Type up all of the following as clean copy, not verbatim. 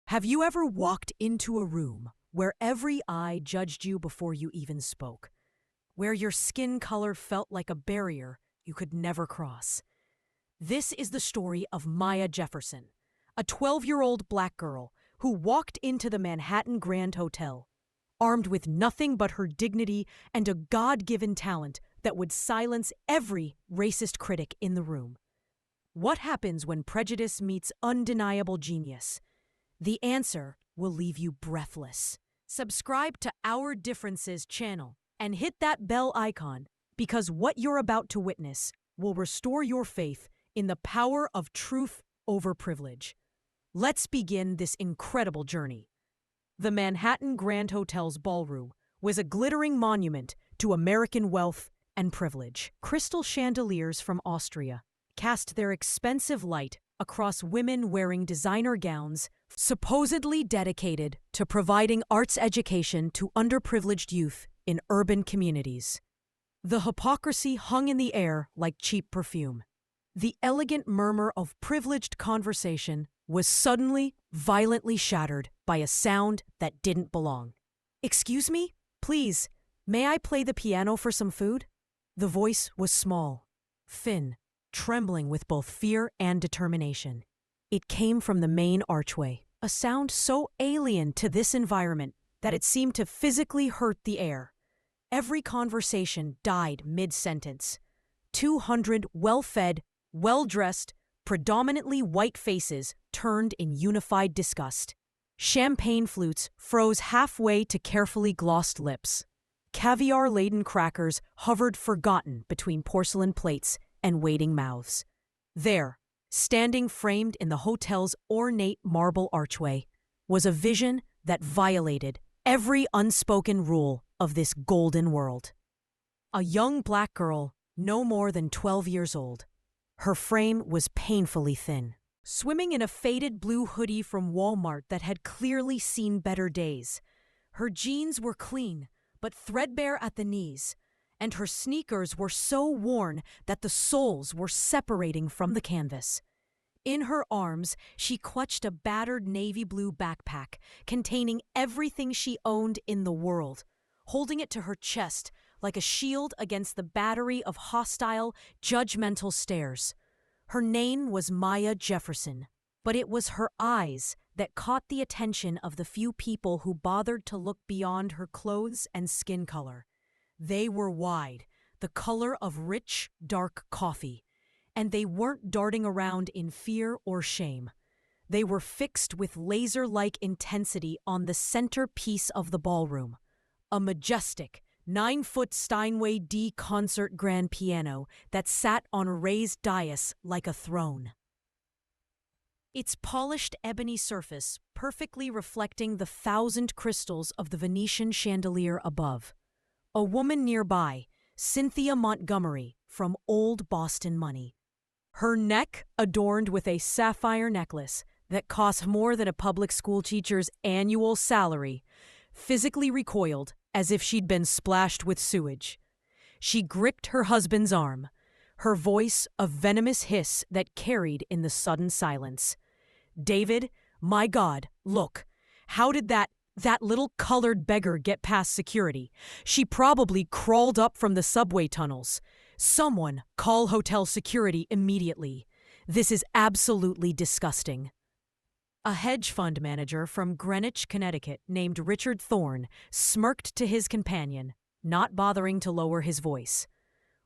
Have you ever walked into a room where every eye judged you before you even spoke? Where your skin color felt like a barrier you could never cross? This is the story of Maya Jefferson, a 12-year-old black girl who walked into the Manhattan Grand Hotel, armed with nothing but her dignity and a God-given talent that would silence every racist critic in the room. What happens when prejudice meets undeniable genius? The answer will leave you breathless. Subscribe to Our Differences channel and hit that bell icon, because what you're about to witness will restore your faith in the power of truth over privilege. Let's begin this incredible journey. The Manhattan Grand Hotel's ballroom was a glittering monument to American wealth and privilege. Crystal chandeliers from Austria cast their expensive light across women wearing designer gowns supposedly dedicated to providing arts education to underprivileged youth in urban communities. The hypocrisy hung in the air like cheap perfume. The elegant murmur of privileged conversation was suddenly, violently shattered by a sound that didn't belong. "Excuse me? Please, may I play the piano for some food?" The voice was small, thin, trembling with both fear and determination. It came from the main archway, a sound so alien to this environment that it seemed to physically hurt the air. Every conversation died mid-sentence. 200 well-fed, well-dressed, predominantly white faces turned in unified disgust. Champagne flutes froze halfway to carefully glossed lips. Caviar-laden crackers hovered forgotten between porcelain plates and waiting mouths. There, standing framed in the hotel's ornate marble archway, was a vision that violated every unspoken rule of this golden world. A young black girl, no more than 12 years old. Her frame was painfully thin, swimming in a faded blue hoodie from Walmart that had clearly seen better days. Her jeans were clean, but threadbare at the knees, and her sneakers were so worn that the soles were separating from the canvas. In her arms, she clutched a battered navy blue backpack containing everything she owned in the world, holding it to her chest like a shield against the battery of hostile, judgmental stares. Her name was Maya Jefferson, but it was her eyes that caught the attention of the few people who bothered to look beyond her clothes and skin color. They were wide, the color of rich, dark coffee, and they weren't darting around in fear or shame. They were fixed with laser-like intensity on the centerpiece of the ballroom, a majestic, 9-foot Steinway D concert grand piano that sat on a raised dais like a throne. Its polished ebony surface perfectly reflecting the 1,000 crystals of the Venetian chandelier above. A woman nearby, Cynthia Montgomery, from Old Boston Money. Her neck adorned with a sapphire necklace that cost more than a public school teacher's annual salary, physically recoiled as if she'd been splashed with sewage. She gripped her husband's arm, her voice a venomous hiss that carried in the sudden silence. "David, my God, look, how did that little colored beggar get past security? She probably crawled up from the subway tunnels. Someone call hotel security immediately. This is absolutely disgusting." A hedge fund manager from Greenwich, Connecticut, named Richard Thorne, smirked to his companion, not bothering to lower his voice.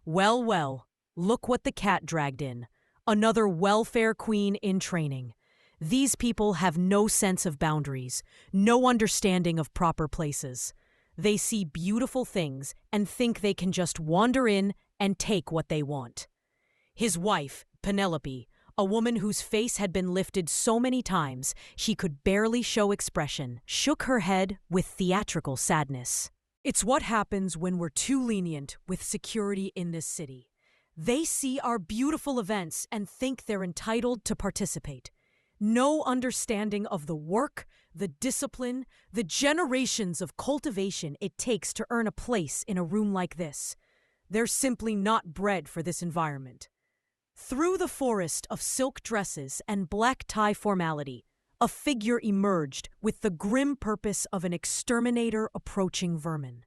"Well, well, look what the cat dragged in. Another welfare queen in training. These people have no sense of boundaries, no understanding of proper places. They see beautiful things and think they can just wander in and take what they want." His wife, Penelope, a woman whose face had been lifted so many times she could barely show expression, shook her head with theatrical sadness. "It's what happens when we're too lenient with security in this city. They see our beautiful events and think they're entitled to participate. No understanding of the work, the discipline, the generations of cultivation it takes to earn a place in a room like this. They're simply not bred for this environment." Through the forest of silk dresses and black tie formality, a figure emerged with the grim purpose of an exterminator approaching vermin.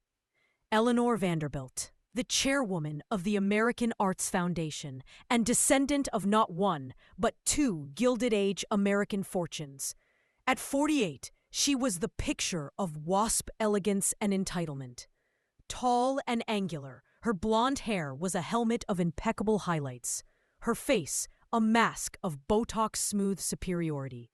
Eleanor Vanderbilt, the chairwoman of the American Arts Foundation and descendant of not one, but two Gilded Age American fortunes. At 48, she was the picture of wasp elegance and entitlement. Tall and angular, her blonde hair was a helmet of impeccable highlights. Her face, a mask of Botox-smooth superiority.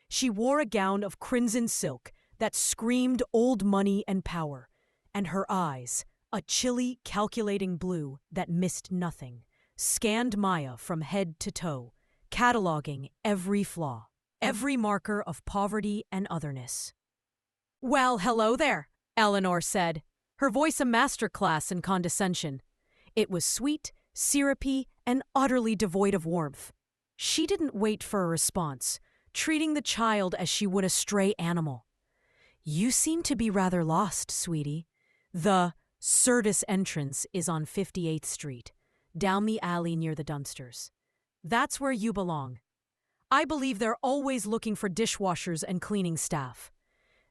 She wore a gown of crimson silk that screamed old money and power, and her eyes, a chilly, calculating blue that missed nothing, scanned Maya from head to toe, cataloging every flaw, every marker of poverty and otherness. "Well, hello there," Eleanor said, her voice a masterclass in condescension. It was sweet, syrupy, and utterly devoid of warmth. She didn't wait for a response, treating the child as she would a stray animal. "You seem to be rather lost, sweetie. The Sirtis entrance is on 58th Street, down the alley near the dumpsters. That's where you belong. I believe they're always looking for dishwashers and cleaning staff.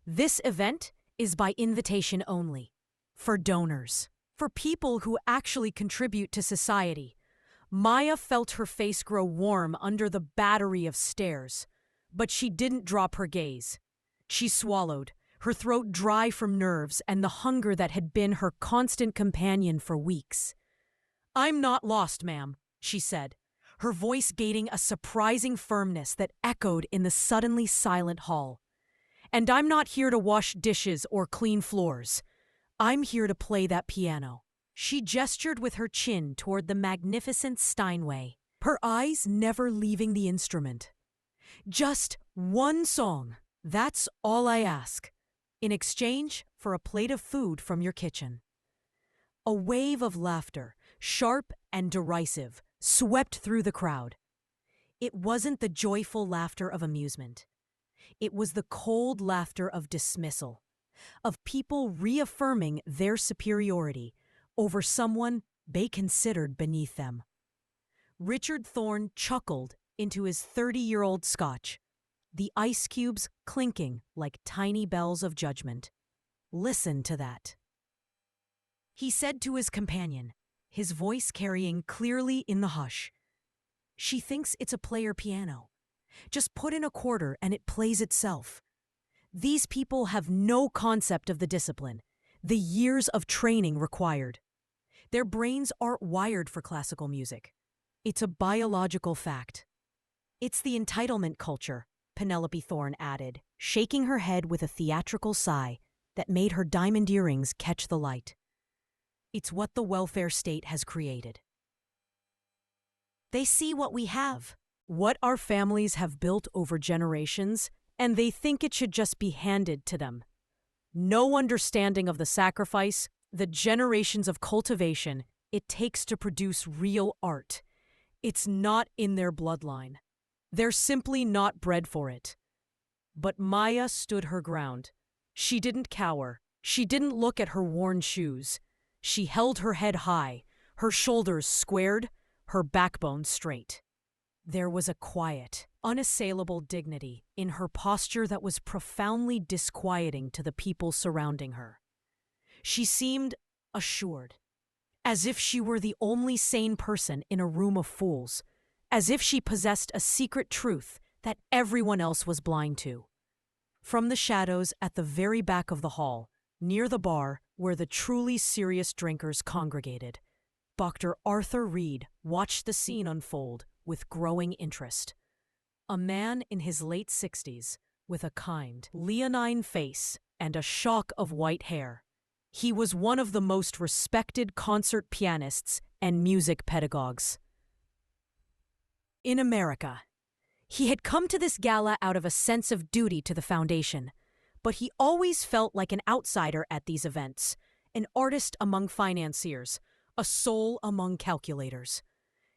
This event is by invitation only, for donors, for people who actually contribute to society." Maya felt her face grow warm under the battery of stares, but she didn't drop her gaze. She swallowed, her throat dry from nerves and the hunger that had been her constant companion for weeks. "I'm not lost, ma'am," she said, her voice gaining a surprising firmness that echoed in the suddenly silent hall. "And I'm not here to wash dishes or clean floors. I'm here to play that piano." She gestured with her chin toward the magnificent Steinway, her eyes never leaving the instrument. "Just one song, that's all I ask, in exchange for a plate of food from your kitchen." A wave of laughter, sharp and derisive, swept through the crowd. It wasn't the joyful laughter of amusement. It was the cold laughter of dismissal, of people reaffirming their superiority over someone they considered beneath them. Richard Thorne chuckled into his 30-year-old scotch, the ice cubes clinking like tiny bells of judgment. "Listen to that," he said to his companion, his voice carrying clearly in the hush. "She thinks it's a player piano. Just put in a quarter and it plays itself. These people have no concept of the discipline, the years of training required. Their brains aren't wired for classical music. It's a biological fact." "It's the entitlement culture," Penelope Thorne added, shaking her head with a theatrical sigh that made her diamond earrings catch the light. "It's what the welfare state has created. They see what we have, what our families have built over generations, and they think it should just be handed to them. No understanding of the sacrifice, the generations of cultivation it takes to produce real art. It's not in their bloodline. They're simply not bred for it." But Maya stood her ground. She didn't cower. She didn't look at her worn shoes. She held her head high, her shoulders squared, her backbone straight. There was a quiet, unassailable dignity in her posture that was profoundly disquieting to the people surrounding her. She seemed assured, as if she were the only sane person in a room of fools, as if she possessed a secret truth that everyone else was blind to. From the shadows at the very back of the hall, near the bar where the truly serious drinkers congregated, Dr. Arthur Reed watched the scene unfold with growing interest. A man in his late 60s, with a kind, leonine face and a shock of white hair. He was one of the most respected concert pianists and music pedagogues in America. He had come to this gala out of a sense of duty to the foundation, but he always felt like an outsider at these events, an artist among financiers, a soul among calculators.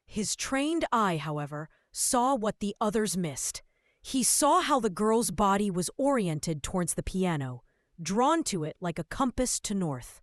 His trained eye, however, saw what the others missed. He saw how the girl's body was oriented towards the piano, drawn to it like a compass to north.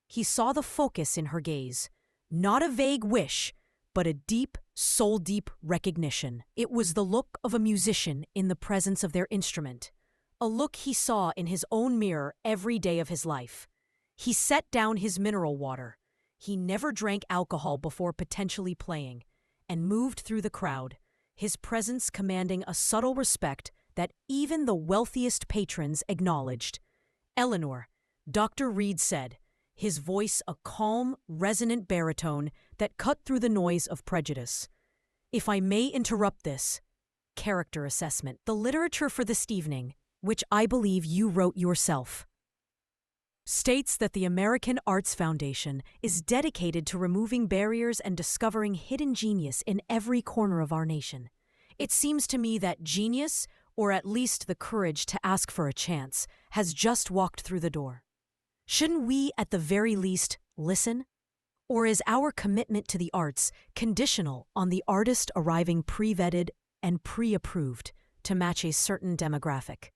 He saw the focus in her gaze, not a vague wish, but a deep, soul-deep recognition. It was the look of a musician in the presence of their instrument, a look he saw in his own mirror every day of his life. He set down his mineral water. He never drank alcohol before potentially playing, and moved through the crowd, his presence commanding a subtle respect that even the wealthiest patrons acknowledged. Eleanor, Dr. Reed said, his voice a calm, resonant baritone that cut through the noise of Prejudice. If I may interrupt this character assessment, the literature for this evening, which I believe you wrote yourself, states that the American Arts Foundation is dedicated to removing barriers and discovering hidden genius in every corner of our nation. It seems to me that genius, or at least the courage to ask for a chance, has just walked through the door. Shouldn't we, at the very least, listen? Or is our commitment to the arts conditional on the artist arriving pre-vetted and pre-approved to match a certain demographic?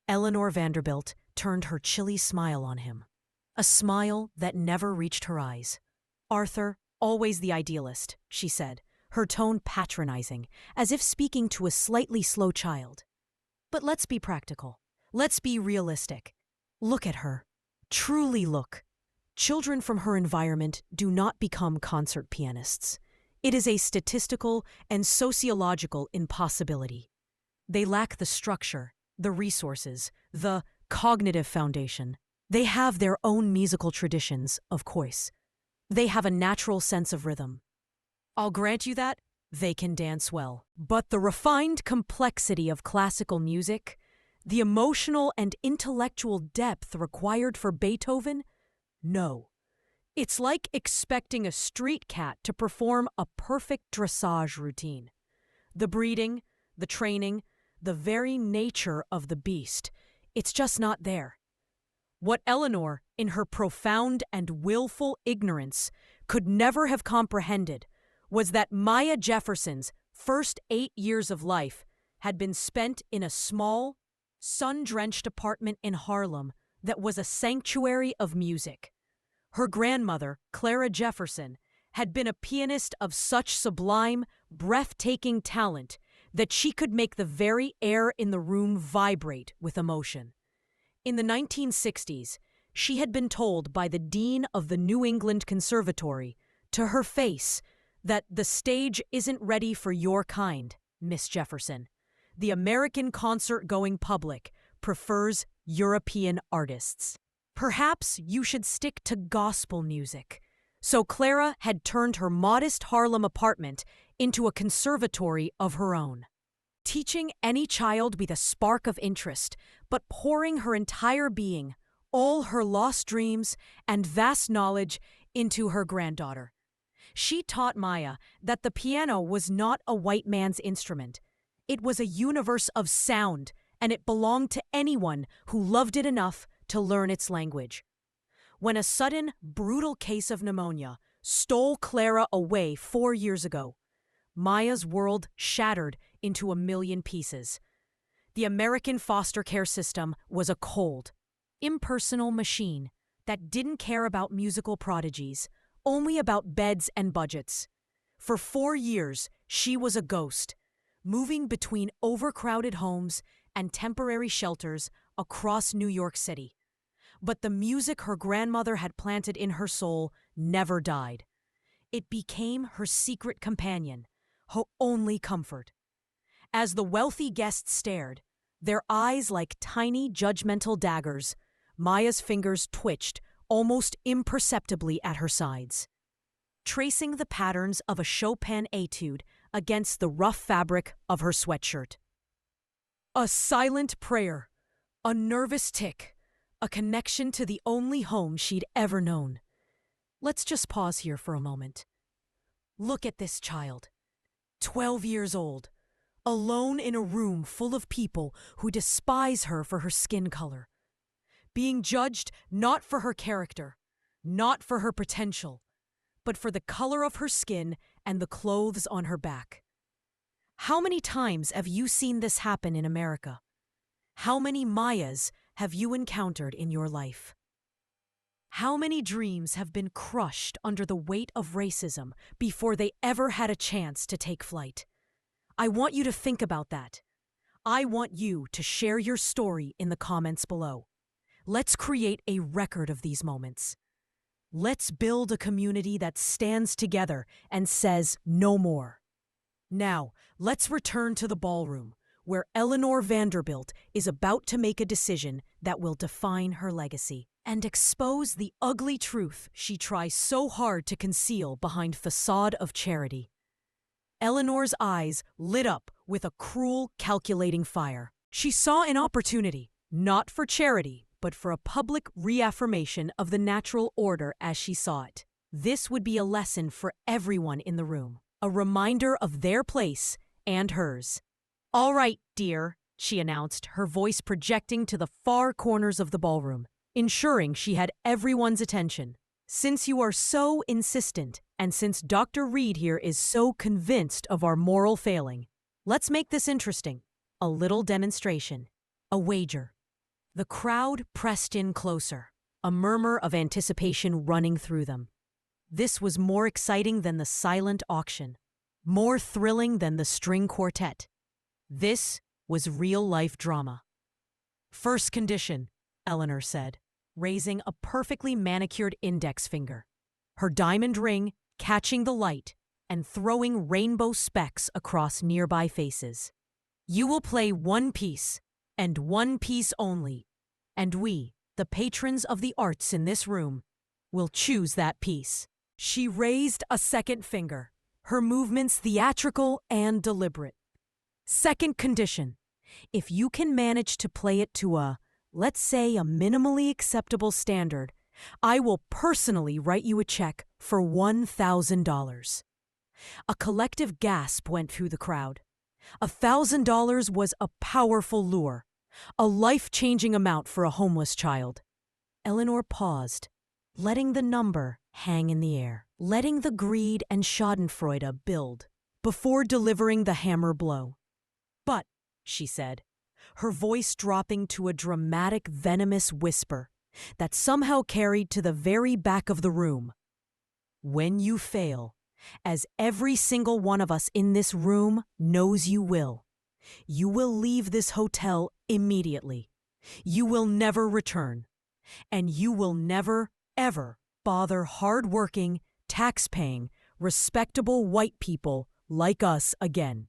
Eleanor Vanderbilt turned her chilly smile on him, a smile that never reached her eyes. "Arthur, always the idealist," she said, her tone patronizing, as if speaking to a slightly slow child. "But let's be practical. Let's be realistic. Look at her. Truly look. Children from her environment do not become concert pianists. It is a statistical and sociological impossibility. They lack the structure, the resources, the cognitive foundation. They have their own musical traditions, of course. They have a natural sense of rhythm. I'll grant you that they can dance well. But the refined complexity of classical music, the emotional and intellectual depth required for Beethoven? No. It's like expecting a street cat to perform a perfect dressage routine. The breeding, the training, the very nature of the beast, it's just not there. What Eleanor, in her profound and willful ignorance, could never have comprehended was that Maya Jefferson's first 8 years of life had been spent in a small, sun-drenched apartment in Harlem that was a sanctuary of music. Her grandmother, Clara Jefferson, had been a pianist of such sublime, breathtaking talent that she could make the very air in the room vibrate with emotion. In the 1960s, she had been told by the dean of the New England Conservatory, to her face, that the stage isn't ready for your kind, Miss Jefferson. The American concert-going public prefers European artists. Perhaps you should stick to gospel music. So Clara had turned her modest Harlem apartment into a conservatory of her own, teaching any child with a spark of interest, but pouring her entire being, all her lost dreams and vast knowledge into her granddaughter. She taught Maya that the piano was not a white man's instrument. It was a universe of sound, and it belonged to anyone who loved it enough to learn its language. When a sudden, brutal case of pneumonia stole Clara away 4 years ago, Maya's world shattered into a million pieces. The American foster care system was a cold, impersonal machine that didn't care about musical prodigies, only about beds and budgets. For 4 years, she was a ghost, moving between overcrowded homes and temporary shelters across New York City. But the music her grandmother had planted in her soul never died. It became her secret companion, her only comfort. As the wealthy guests stared, their eyes like tiny judgmental daggers, Maya's fingers twitched almost imperceptibly at her sides, tracing the patterns of a Chopin etude against the rough fabric of her sweatshirt. A silent prayer, a nervous tick, a connection to the only home she'd ever known. Let's just pause here for a moment. Look at this child, 12 years old, alone in a room full of people who despise her for her skin color, being judged not for her character, not for her potential, but for the color of her skin and the clothes on her back. How many times have you seen this happen in America? How many Mayas have you encountered in your life? How many dreams have been crushed under the weight of racism before they ever had a chance to take flight? I want you to think about that. I want you to share your story in the comments below. Let's create a record of these moments. Let's build a community that stands together and says no more. Now, let's return to the ballroom, where Eleanor Vanderbilt is about to make a decision that will define her legacy and expose the ugly truth she tries so hard to conceal behind facade of charity. Eleanor's eyes lit up with a cruel, calculating fire. She saw an opportunity, not for charity, but for a public reaffirmation of the natural order as she saw it. This would be a lesson for everyone in the room, a reminder of their place and hers. "All right, dear," she announced, her voice projecting to the far corners of the ballroom, ensuring she had everyone's attention. "Since you are so insistent, and since Dr. Reed here is so convinced of our moral failing, let's make this interesting. A little demonstration. A wager." The crowd pressed in closer, a murmur of anticipation running through them. This was more exciting than the silent auction, more thrilling than the string quartet. This was real-life drama. "First condition," Eleanor said, raising a perfectly manicured index finger, her diamond ring catching the light and throwing rainbow specks across nearby faces. "You will play one piece, and one piece only, and we, the patrons of the arts in this room, will choose that piece." She raised a second finger, her movements theatrical and deliberate. "Second condition, if you can manage to play it to let's say a minimally acceptable standard, I will personally write you a check for $1,000. A collective gasp went through the crowd. $1,000 was a powerful lure, a life-changing amount for a homeless child. Eleanor paused, letting the number hang in the air, letting the greed and schadenfreude build, before delivering the hammer blow. "But," she said, her voice dropping to a dramatic, venomous whisper that somehow carried to the very back of the room, "when you fail, as every single one of us in this room knows you will leave this hotel immediately. You will never return. And you will never, ever bother hard-working, tax-paying, respectable white people like us again.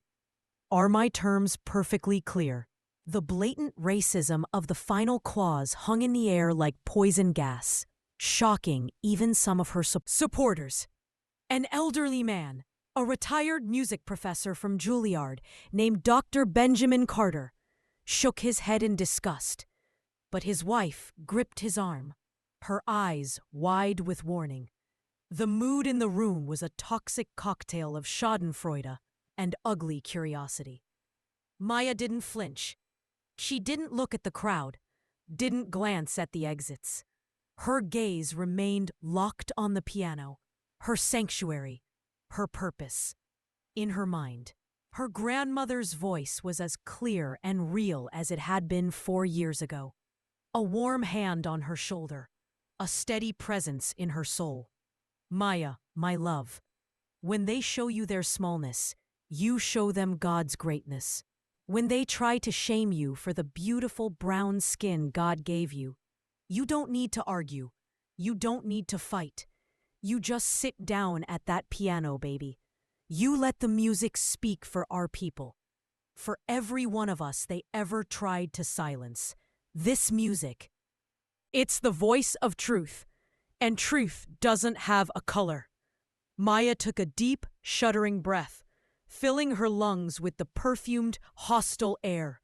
Are my terms perfectly clear?" The blatant racism of the final clause hung in the air like poison gas, shocking even some of her supporters. An elderly man, a retired music professor from Juilliard named Dr. Benjamin Carter, shook his head in disgust, but his wife gripped his arm, her eyes wide with warning. The mood in the room was a toxic cocktail of schadenfreude and ugly curiosity. Maya didn't flinch. She didn't look at the crowd, didn't glance at the exits. Her gaze remained locked on the piano, her sanctuary, her purpose. In her mind, her grandmother's voice was as clear and real as it had been 4 years ago. A warm hand on her shoulder, a steady presence in her soul. "Maya, my love, when they show you their smallness, you show them God's greatness. When they try to shame you for the beautiful brown skin God gave you, you don't need to argue. You don't need to fight. You just sit down at that piano, baby. You let the music speak for our people. For every one of us they ever tried to silence. This music, it's the voice of truth, and truth doesn't have a color." Maya took a deep, shuddering breath, filling her lungs with the perfumed, hostile air.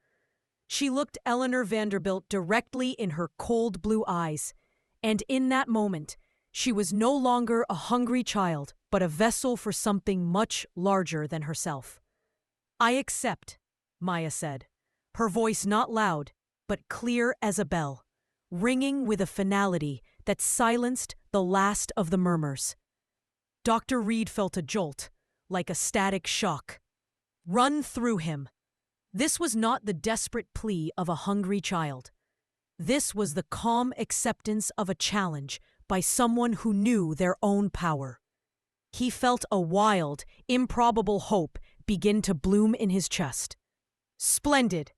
She looked Eleanor Vanderbilt directly in her cold blue eyes, and in that moment, she was no longer a hungry child, but a vessel for something much larger than herself. "I accept," Maya said, her voice not loud, but clear as a bell, ringing with a finality that silenced the last of the murmurs. Dr. Reed felt a jolt, like a static shock, run through him. This was not the desperate plea of a hungry child. This was the calm acceptance of a challenge by someone who knew their own power. He felt a wild, improbable hope begin to bloom in his chest. Splendid!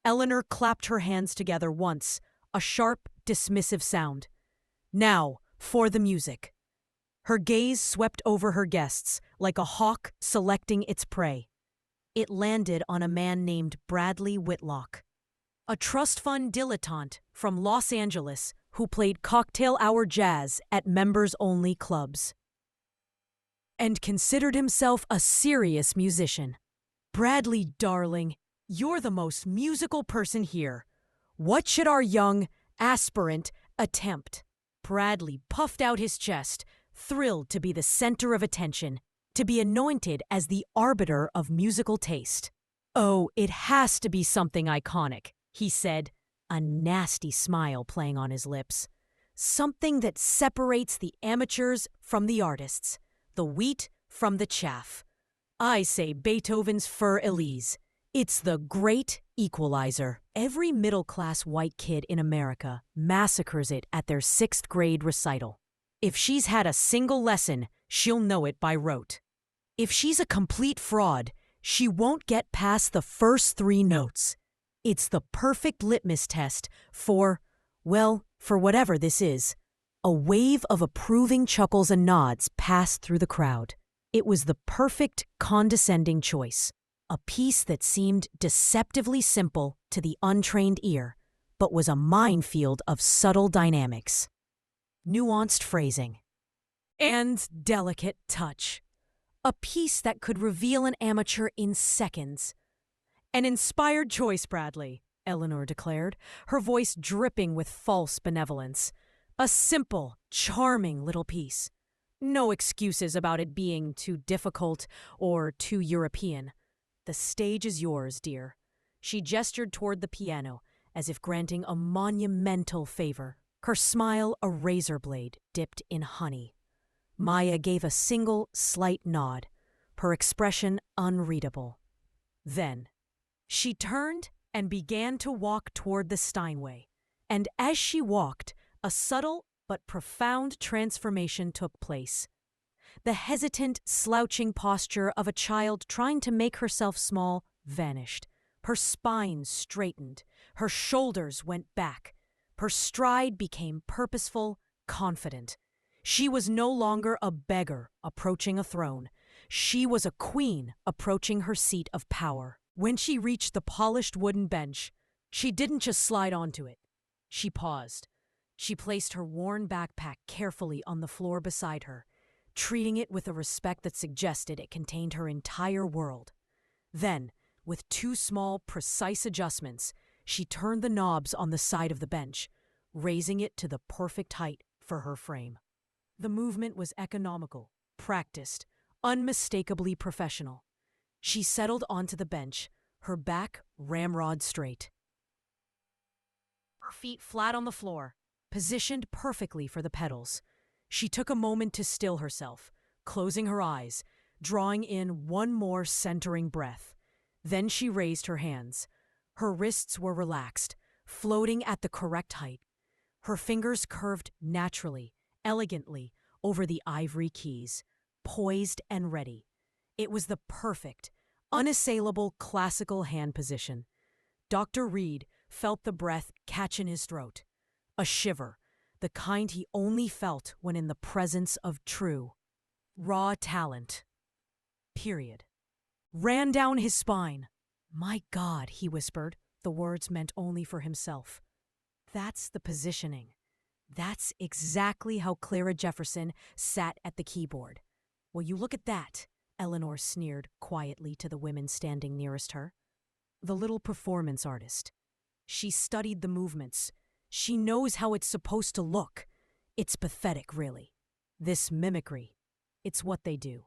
Eleanor clapped her hands together once, a sharp, dismissive sound. Now, for the music. Her gaze swept over her guests like a hawk selecting its prey. It landed on a man named Bradley Whitlock, a trust fund dilettante from Los Angeles who played cocktail hour jazz at members-only clubs and considered himself a serious musician. "Bradley, darling, you're the most musical person here. What should our young aspirant attempt?" Bradley puffed out his chest, thrilled to be the center of attention, to be anointed as the arbiter of musical taste. "Oh, it has to be something iconic," he said, a nasty smile playing on his lips. "Something that separates the amateurs from the artists, the wheat from the chaff. I say Beethoven's Für Elise. It's the great equalizer." Every middle-class white kid in America massacres it at their 6th grade recital. If she's had a single lesson, she'll know it by rote. If she's a complete fraud, she won't get past the first 3 notes. It's the perfect litmus test for, well, for whatever this is. A wave of approving chuckles and nods passed through the crowd. It was the perfect condescending choice. A piece that seemed deceptively simple to the untrained ear, but was a minefield of subtle dynamics, nuanced phrasing, and delicate touch. A piece that could reveal an amateur in seconds. "An inspired choice, Bradley," Eleanor declared, her voice dripping with false benevolence. "A simple, charming little piece. No excuses about it being too difficult or too European. The stage is yours, dear." She gestured toward the piano, as if granting a monumental favor, her smile a razor blade dipped in honey. Maya gave a single, slight nod, her expression unreadable. Then, she turned and began to walk toward the Steinway, and as she walked, a subtle but profound transformation took place. The hesitant, slouching posture of a child trying to make herself small vanished. Her spine straightened, her shoulders went back. Her stride became purposeful, confident. She was no longer a beggar approaching a throne. She was a queen approaching her seat of power. When she reached the polished wooden bench, she didn't just slide onto it. She paused. She placed her worn backpack carefully on the floor beside her, treating it with a respect that suggested it contained her entire world. Then, with 2 small, precise adjustments, she turned the knobs on the side of the bench, raising it to the perfect height for her frame. The movement was economical, practiced, unmistakably professional. She settled onto the bench, her back ramrod straight, her feet flat on the floor, positioned perfectly for the pedals. She took a moment to still herself, closing her eyes, drawing in one more centering breath. Then she raised her hands. Her wrists were relaxed, floating at the correct height. Her fingers curved naturally, elegantly, over the ivory keys, poised and ready. It was the perfect, unassailable classical hand position. Dr. Reed felt the breath catch in his throat. A shiver, the kind he only felt when in the presence of true, raw talent. Period. Ran down his spine. "My God," he whispered, the words meant only for himself. "That's the positioning. That's exactly how Clara Jefferson sat at the keyboard." "Well, you look at that," Eleanor sneered quietly to the women standing nearest her. The little performance artist. She studied the movements. She knows how it's supposed to look. It's pathetic, really. This mimicry. It's what they do.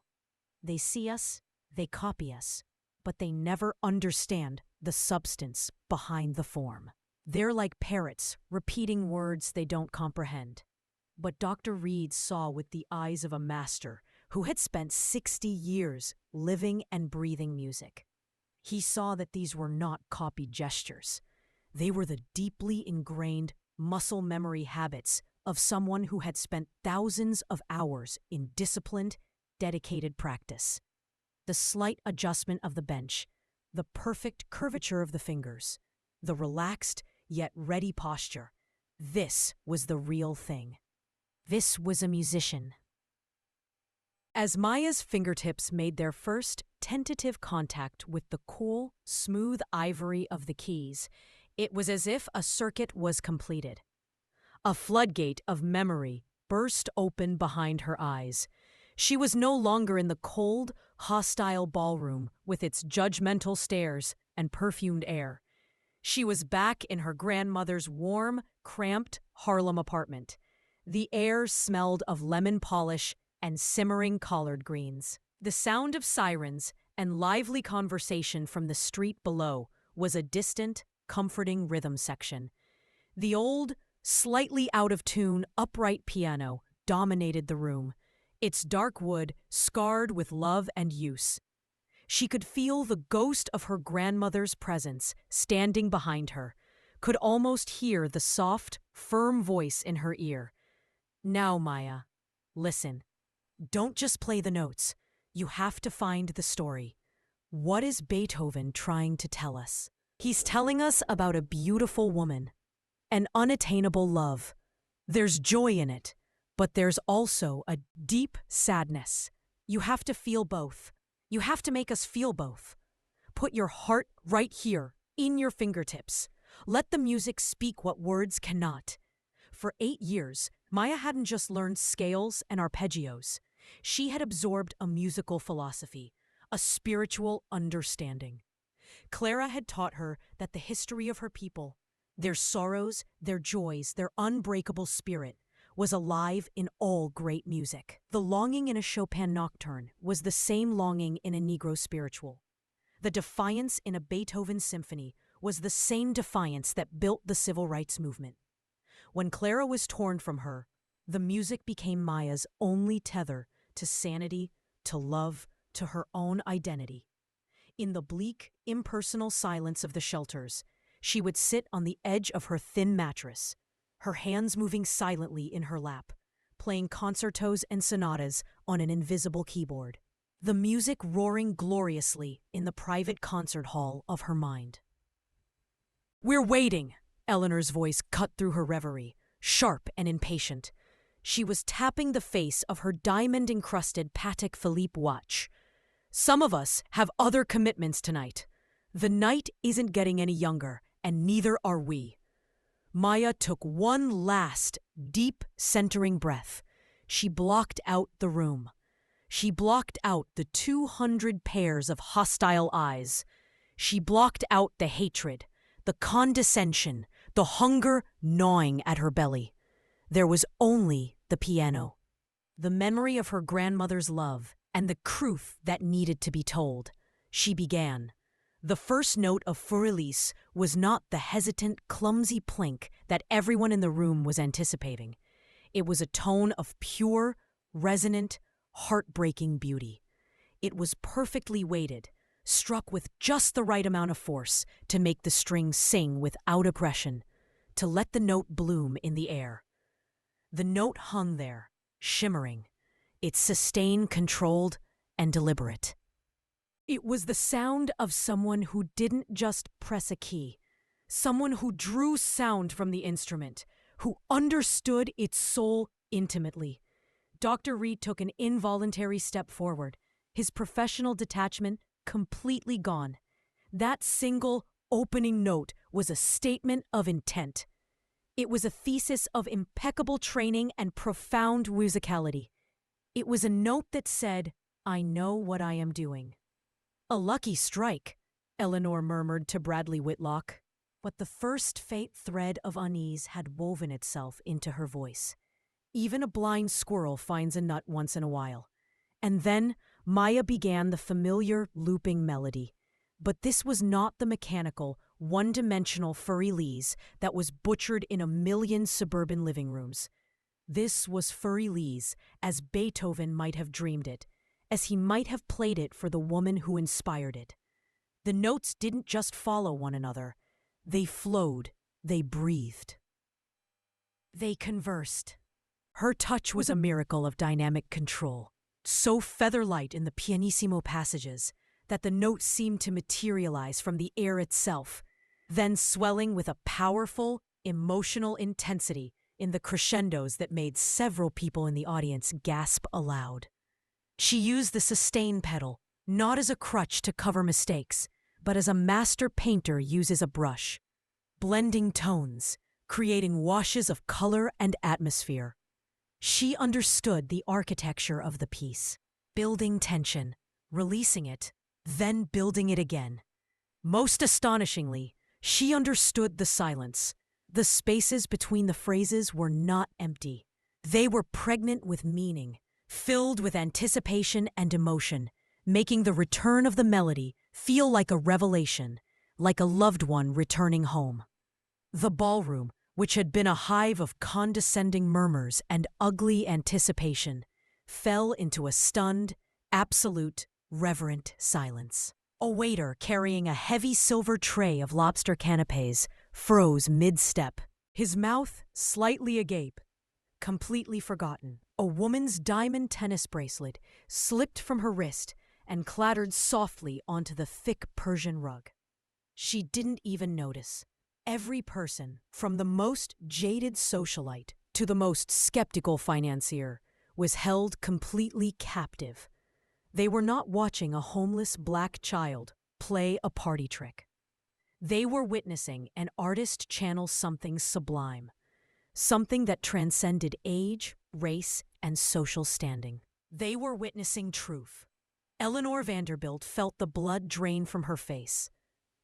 They see us, they copy us, but they never understand the substance behind the form. They're like parrots, repeating words they don't comprehend. But Dr. Reed saw with the eyes of a master who had spent 60 years living and breathing music. He saw that these were not copied gestures. They were the deeply ingrained muscle memory habits of someone who had spent thousands of hours in disciplined, dedicated practice. The slight adjustment of the bench, the perfect curvature of the fingers, the relaxed yet ready posture. This was the real thing. This was a musician. As Maya's fingertips made their first tentative contact with the cool, smooth ivory of the keys, it was as if a circuit was completed. A floodgate of memory burst open behind her eyes. She was no longer in the cold, hostile ballroom with its judgmental stares and perfumed air. She was back in her grandmother's warm, cramped Harlem apartment. The air smelled of lemon polish and simmering collard greens. The sound of sirens and lively conversation from the street below was a distant, comforting rhythm section. The old, slightly out-of-tune, upright piano dominated the room, its dark wood scarred with love and use. She could feel the ghost of her grandmother's presence standing behind her, could almost hear the soft, firm voice in her ear. "Now, Maya, listen. Don't just play the notes. You have to find the story. What is Beethoven trying to tell us? He's telling us about a beautiful woman, an unattainable love. There's joy in it, but there's also a deep sadness. You have to feel both. You have to make us feel both. Put your heart right here, in your fingertips. Let the music speak what words cannot." For 8 years, Maya hadn't just learned scales and arpeggios. She had absorbed a musical philosophy, a spiritual understanding. Clara had taught her that the history of her people, their sorrows, their joys, their unbreakable spirit, was alive in all great music. The longing in a Chopin nocturne was the same longing in a Negro spiritual. The defiance in a Beethoven symphony was the same defiance that built the civil rights movement. When Clara was torn from her, the music became Maya's only tether to sanity, to love, to her own identity. In the bleak, impersonal silence of the shelters, she would sit on the edge of her thin mattress, her hands moving silently in her lap, playing concertos and sonatas on an invisible keyboard, the music roaring gloriously in the private concert hall of her mind. "We're waiting," Eleanor's voice cut through her reverie, sharp and impatient. She was tapping the face of her diamond-encrusted Patek Philippe watch. "Some of us have other commitments tonight. The night isn't getting any younger, and neither are we." Maya took one last, deep, centering breath. She blocked out the room. She blocked out the 200 pairs of hostile eyes. She blocked out the hatred, the condescension, the hunger gnawing at her belly. There was only the piano, the memory of her grandmother's love, and the truth that needed to be told. She began. The first note of Fur-Elise was not the hesitant, clumsy plink that everyone in the room was anticipating. It was a tone of pure, resonant, heartbreaking beauty. It was perfectly weighted, struck with just the right amount of force to make the strings sing without aggression, to let the note bloom in the air. The note hung there, shimmering, its sustain controlled and deliberate. It was the sound of someone who didn't just press a key, someone who drew sound from the instrument, who understood its soul intimately. Dr. Reed took an involuntary step forward, his professional detachment completely gone. That single opening note was a statement of intent. It was a thesis of impeccable training and profound musicality. It was a note that said, "I know what I am doing." "A lucky strike," Eleanor murmured to Bradley Whitlock. But the first faint thread of unease had woven itself into her voice. Even a blind squirrel finds a nut once in a while. And then Maya began the familiar looping melody. But this was not the mechanical, one-dimensional Fur-Elise that was butchered in a million suburban living rooms. This was Fur-Elise as Beethoven might have dreamed it, as he might have played it for the woman who inspired it. The notes didn't just follow one another. They flowed, they breathed. They conversed. Her touch was a miracle of dynamic control, so feather-light in the pianissimo passages that the notes seemed to materialize from the air itself, then swelling with a powerful, emotional intensity in the crescendos that made several people in the audience gasp aloud. She used the sustain pedal, not as a crutch to cover mistakes, but as a master painter uses a brush, blending tones, creating washes of color and atmosphere. She understood the architecture of the piece, building tension, releasing it, then building it again. Most astonishingly, she understood the silence. The spaces between the phrases were not empty. They were pregnant with meaning, filled with anticipation and emotion, making the return of the melody feel like a revelation, like a loved one returning home. The ballroom, which had been a hive of condescending murmurs and ugly anticipation, fell into a stunned, absolute, reverent silence. A waiter carrying a heavy silver tray of lobster canapés froze mid-step, his mouth slightly agape, completely forgotten. A woman's diamond tennis bracelet slipped from her wrist and clattered softly onto the thick Persian rug. She didn't even notice. Every person, from the most jaded socialite to the most skeptical financier, was held completely captive. They were not watching a homeless black child play a party trick. They were witnessing an artist channel something sublime, something that transcended age, race, and social standing. They were witnessing truth. Eleanor Vanderbilt felt the blood drain from her face.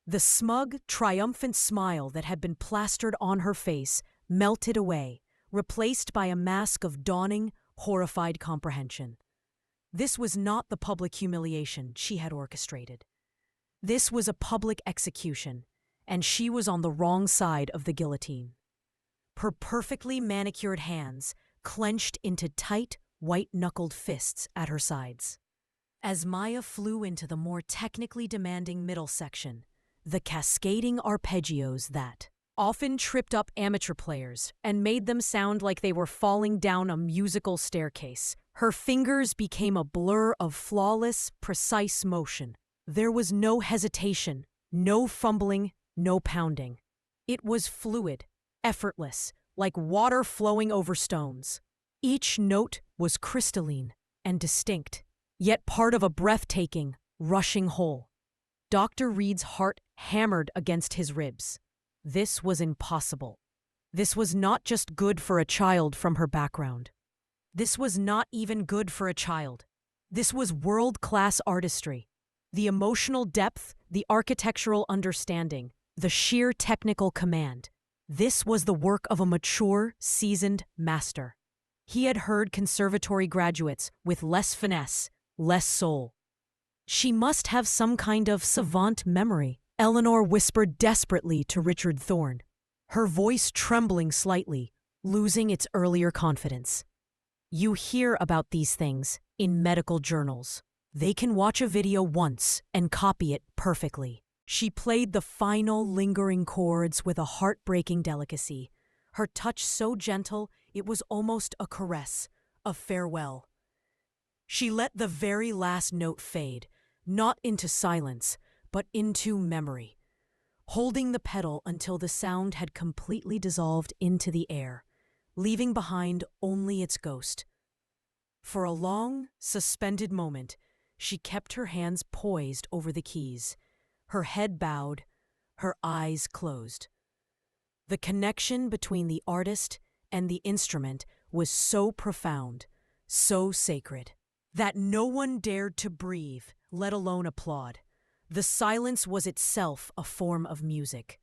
The smug, triumphant smile that had been plastered on her face melted away, replaced by a mask of dawning, horrified comprehension. This was not the public humiliation she had orchestrated. This was a public execution, and she was on the wrong side of the guillotine. Her perfectly manicured hands clenched into tight, white-knuckled fists at her sides. As Maya flew into the more technically demanding middle section, the cascading arpeggios that often tripped up amateur players and made them sound like they were falling down a musical staircase, her fingers became a blur of flawless, precise motion. There was no hesitation, no fumbling, no pounding. It was fluid, effortless, like water flowing over stones. Each note was crystalline and distinct, yet part of a breathtaking, rushing whole. Dr. Reed's heart hammered against his ribs. This was impossible. This was not just good for a child from her background. This was not even good for a child. This was world-class artistry. The emotional depth, the architectural understanding, the sheer technical command. This was the work of a mature, seasoned master. He had heard conservatory graduates with less finesse, less soul. She must have some kind of savant memory, Eleanor whispered desperately to Richard Thorne, her voice trembling slightly, losing its earlier confidence. You hear about these things in medical journals. They can watch a video once and copy it perfectly. She played the final, lingering chords with a heartbreaking delicacy, her touch so gentle it was almost a caress, a farewell. She let the very last note fade, not into silence, but into memory, holding the pedal until the sound had completely dissolved into the air, leaving behind only its ghost. For a long, suspended moment, she kept her hands poised over the keys, her head bowed, her eyes closed. The connection between the artist and the instrument was so profound, so sacred, that no one dared to breathe, let alone applaud. The silence was itself a form of music.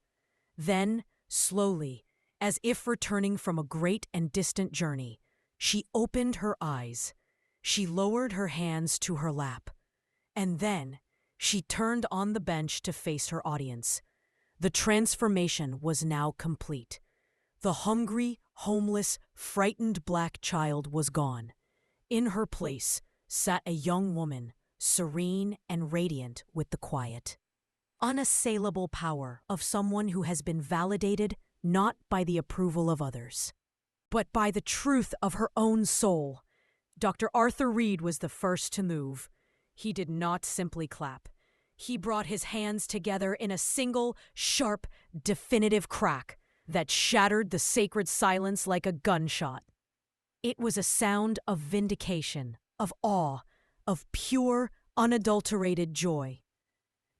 Then, slowly, as if returning from a great and distant journey, she opened her eyes. She lowered her hands to her lap. And then, she turned on the bench to face her audience. The transformation was now complete. The hungry, homeless, frightened black child was gone. In her place sat a young woman, serene and radiant with the quiet, unassailable power of someone who has been validated not by the approval of others, but by the truth of her own soul. Dr. Arthur Reed was the first to move. He did not simply clap. He brought his hands together in a single, sharp, definitive crack that shattered the sacred silence like a gunshot. It was a sound of vindication, of awe, of pure, unadulterated joy.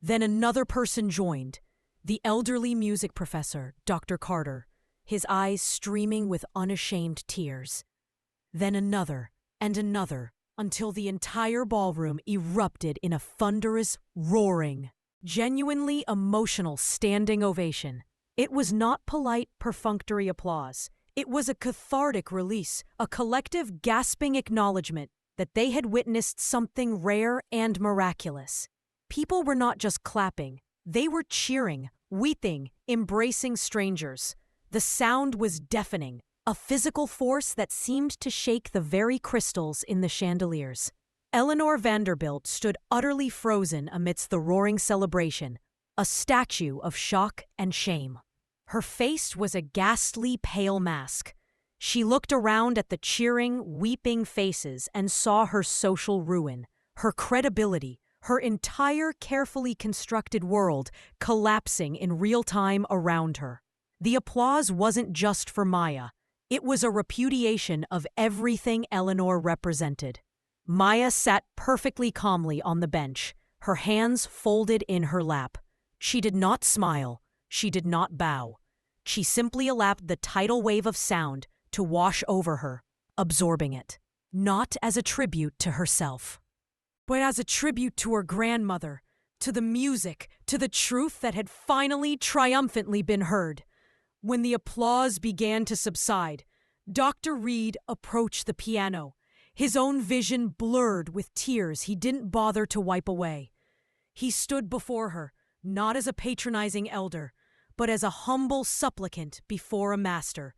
Then another person joined, the elderly music professor, Dr. Carter, his eyes streaming with unashamed tears. Then another and another, until the entire ballroom erupted in a thunderous, roaring, genuinely emotional standing ovation. It was not polite, perfunctory applause. It was a cathartic release, a collective gasping acknowledgement that they had witnessed something rare and miraculous. People were not just clapping, they were cheering, weeping, embracing strangers. The sound was deafening, a physical force that seemed to shake the very crystals in the chandeliers. Eleanor Vanderbilt stood utterly frozen amidst the roaring celebration, a statue of shock and shame. Her face was a ghastly pale mask. She looked around at the cheering, weeping faces and saw her social ruin, her credibility, her entire carefully constructed world collapsing in real time around her. The applause wasn't just for Maya. It was a repudiation of everything Eleanor represented. Maya sat perfectly calmly on the bench, her hands folded in her lap. She did not smile. She did not bow. She simply allowed the tidal wave of sound to wash over her, absorbing it, not as a tribute to herself, but as a tribute to her grandmother, to the music, to the truth that had finally triumphantly been heard. When the applause began to subside, Dr. Reed approached the piano, his own vision blurred with tears he didn't bother to wipe away. He stood before her, not as a patronizing elder, but as a humble supplicant before a master.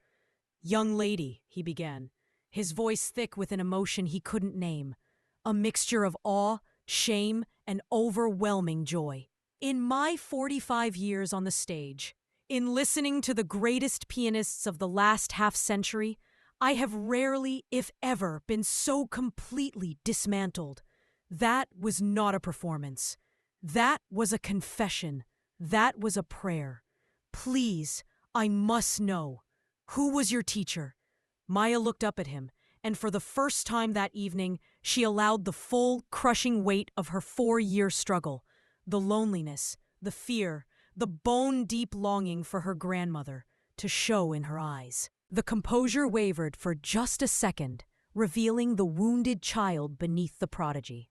"Young lady," he began, his voice thick with an emotion he couldn't name, a mixture of awe, shame, and overwhelming joy. "In my 45 years on the stage, in listening to the greatest pianists of the last half-century, I have rarely, if ever, been so completely dismantled. That was not a performance. That was a confession. That was a prayer. Please, I must know. Who was your teacher?" Maya looked up at him, and for the first time that evening, she allowed the full, crushing weight of her 4-year struggle, the loneliness, the fear, the bone-deep longing for her grandmother, to show in her eyes. The composure wavered for just a second, revealing the wounded child beneath the prodigy.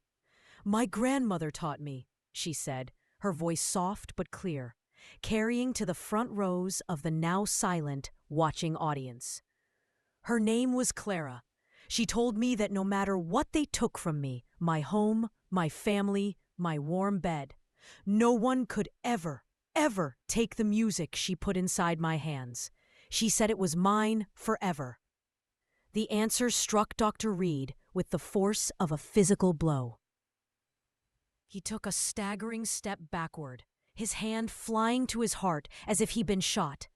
"My grandmother taught me," she said, her voice soft but clear, carrying to the front rows of the now silent, watching audience. "Her name was Clara. She told me that no matter what they took from me, my home, my family, my warm bed, no one could ever take the music she put inside my hands. She said it was mine forever." The answer struck Dr. Reed with the force of a physical blow. He took a staggering step backward, his hand flying to his heart as if he'd been shot.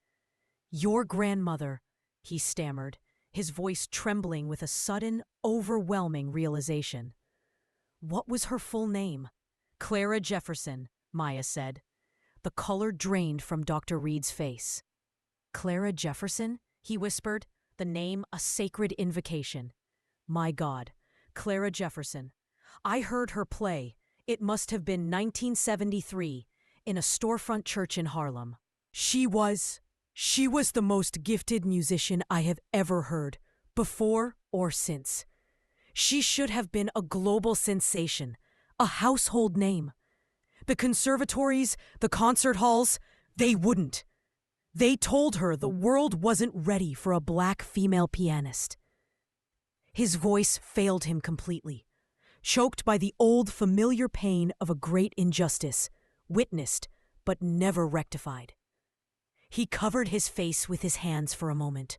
"Your grandmother," he stammered, his voice trembling with a sudden, overwhelming realization. "What was her full name?" "Clara Jefferson," Maya said. The color drained from Dr. Reed's face. "Clara Jefferson?" he whispered, the name a sacred invocation. "My God, Clara Jefferson. I heard her play. It must have been 1973, in a storefront church in Harlem. She was the most gifted musician I have ever heard, before or since. She should have been a global sensation, a household name. The conservatories, the concert halls, they wouldn't. They told her the world wasn't ready for a black female pianist." His voice failed him completely, choked by the old familiar pain of a great injustice, witnessed but never rectified. He covered his face with his hands for a moment,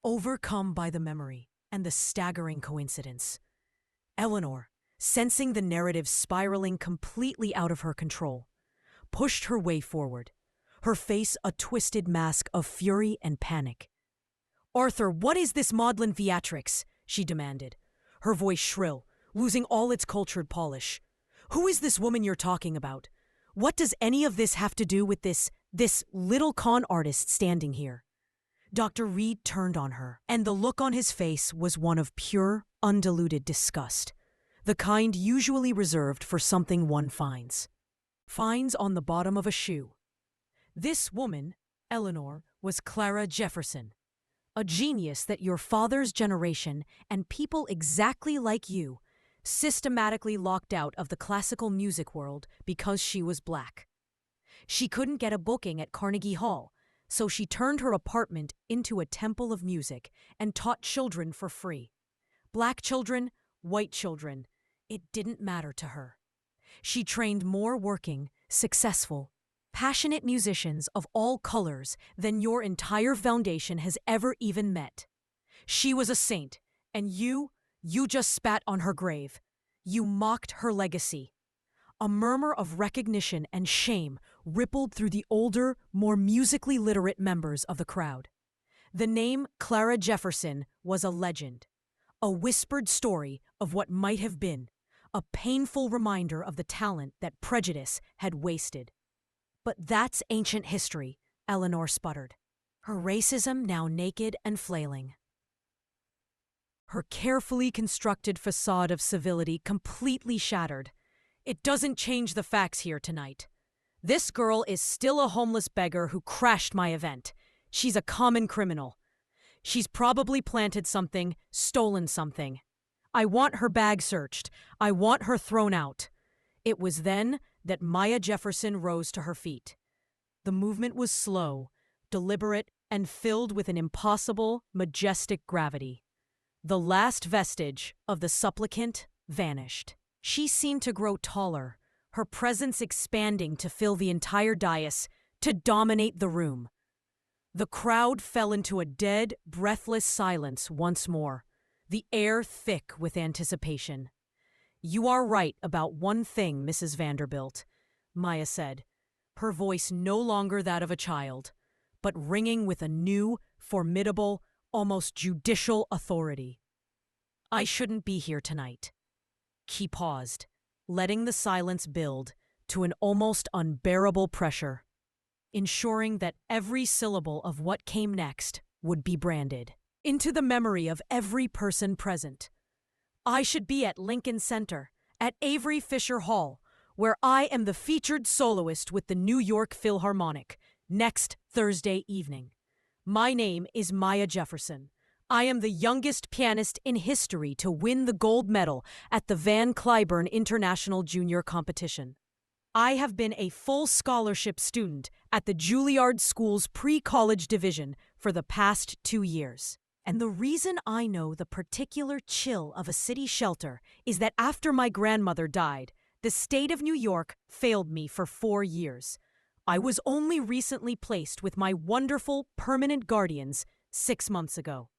overcome by the memory and the staggering coincidence. Eleanor, sensing the narrative spiraling completely out of her control, pushed her way forward, her face a twisted mask of fury and panic. "Arthur, what is this maudlin theatrics?" she demanded, her voice shrill, losing all its cultured polish. "Who is this woman you're talking about? What does any of this have to do with this little con artist standing here?" Dr. Reed turned on her, and the look on his face was one of pure, undiluted disgust, the kind usually reserved for something one finds on the bottom of a shoe. This woman, Eleanor, was Clara Jefferson, a genius that your father's generation and people exactly like you systematically locked out of the classical music world because she was black. She couldn't get a booking at Carnegie Hall, so she turned her apartment into a temple of music and taught children for free. Black children, white children, it didn't matter to her. She trained more working, successful, passionate musicians of all colors than your entire foundation has ever even met. She was a saint, and you just spat on her grave. You mocked her legacy. A murmur of recognition and shame rippled through the older, more musically literate members of the crowd. The name Clara Jefferson was a legend, a whispered story of what might have been, a painful reminder of the talent that Prejudice had wasted. "But that's ancient history," Eleanor sputtered, her racism now naked and flailing. Her carefully constructed facade of civility completely shattered. "It doesn't change the facts here tonight. This girl is still a homeless beggar who crashed my event. She's a common criminal. She's probably planted something, stolen something. I want her bag searched. I want her thrown out." It was then that Maya Jefferson rose to her feet. The movement was slow, deliberate, and filled with an impossible, majestic gravity. The last vestige of the supplicant vanished. She seemed to grow taller, her presence expanding to fill the entire dais, to dominate the room. The crowd fell into a dead, breathless silence once more, the air thick with anticipation. "You are right about one thing, Mrs. Vanderbilt," Maya said, her voice no longer that of a child, but ringing with a new, formidable, almost judicial authority. "I shouldn't be here tonight." He paused, letting the silence build to an almost unbearable pressure, ensuring that every syllable of what came next would be branded into the memory of every person present. "I should be at Lincoln Center, at Avery Fisher Hall, where I am the featured soloist with the New York Philharmonic, next Thursday evening. My name is Maya Jefferson. I am the youngest pianist in history to win the gold medal at the Van Cliburn International Junior Competition. I have been a full scholarship student at the Juilliard School's pre-college division for the past 2 years. And the reason I know the particular chill of a city shelter is that after my grandmother died, the state of New York failed me for 4 years. I was only recently placed with my wonderful permanent guardians 6 months ago."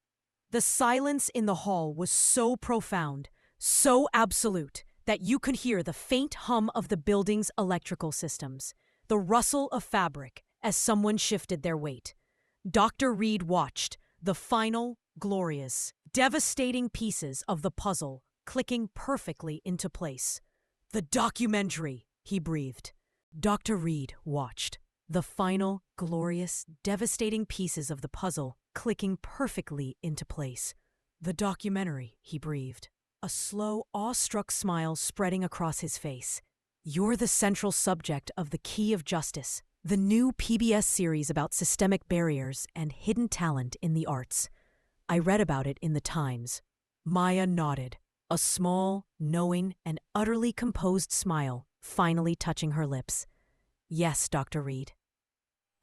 The silence in the hall was so profound, so absolute, that you could hear the faint hum of the building's electrical systems, the rustle of fabric as someone shifted their weight. Dr. Reed watched, the final, glorious, devastating pieces of the puzzle clicking perfectly into place. "The documentary," he breathed. Dr. Reed watched, the final, glorious, devastating pieces of the puzzle clicking perfectly into place. "The documentary," he breathed, a slow, awestruck smile spreading across his face. "You're the central subject of The Key of Justice, the new PBS series about systemic barriers and hidden talent in the arts. I read about it in the Times." Maya nodded, a small, knowing, and utterly composed smile finally touching her lips. "Yes, Dr. Reed.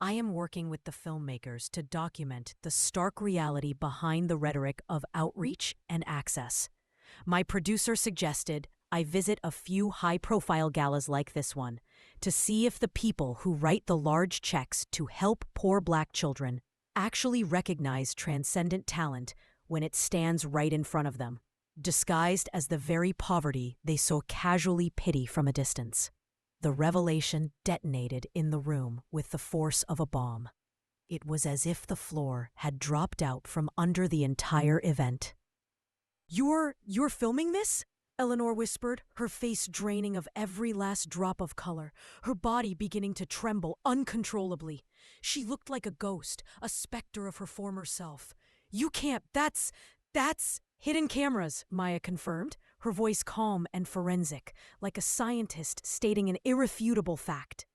I am working with the filmmakers to document the stark reality behind the rhetoric of outreach and access. My producer suggested I visit a few high-profile galas like this one to see if the people who write the large checks to help poor Black children actually recognize transcendent talent when it stands right in front of them, disguised as the very poverty they so casually pity from a distance. The revelation detonated in the room with the force of a bomb. It was as if the floor had dropped out from under the entire event. You're filming this? Eleanor whispered, her face draining of every last drop of color, her body beginning to tremble uncontrollably. She looked like a ghost, a specter of her former self. You can't, that's hidden cameras, Maya confirmed, her voice calm and forensic, like a scientist stating an irrefutable fact.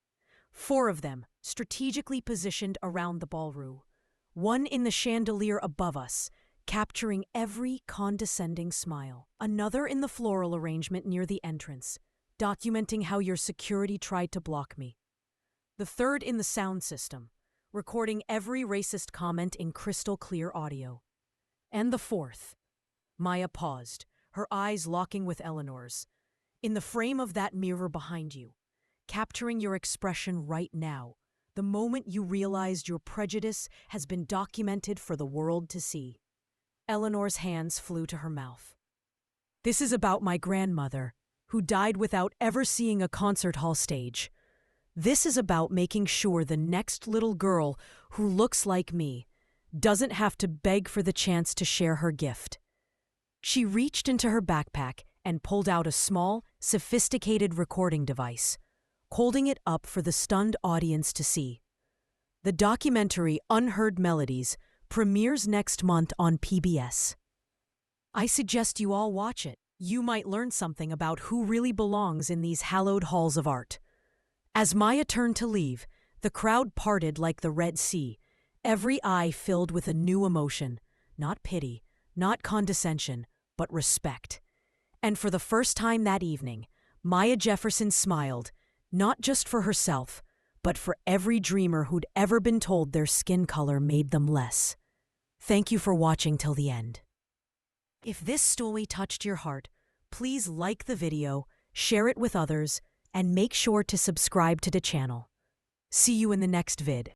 4 of them, strategically positioned around the ballroom. One in the chandelier above us, capturing every condescending smile. Another in the floral arrangement near the entrance, documenting how your security tried to block me. The third in the sound system, recording every racist comment in crystal clear audio. And the fourth. Maya paused, her eyes locking with Eleanor's. In the frame of that mirror behind you, capturing your expression right now, the moment you realized your prejudice has been documented for the world to see. Eleanor's hands flew to her mouth. This is about my grandmother, who died without ever seeing a concert hall stage. This is about making sure the next little girl who looks like me doesn't have to beg for the chance to share her gift. She reached into her backpack and pulled out a small, sophisticated recording device, holding it up for the stunned audience to see. The documentary Unheard Melodies premieres next month on PBS. I suggest you all watch it. You might learn something about who really belongs in these hallowed halls of art. As Maya turned to leave, the crowd parted like the Red Sea, every eye filled with a new emotion, not pity, not condescension, but respect. And for the first time that evening, Maya Jefferson smiled, not just for herself, but for every dreamer who'd ever been told their skin color made them less. Thank you for watching till the end. If this story touched your heart, please like the video, share it with others, and make sure to subscribe to the channel. See you in the next vid.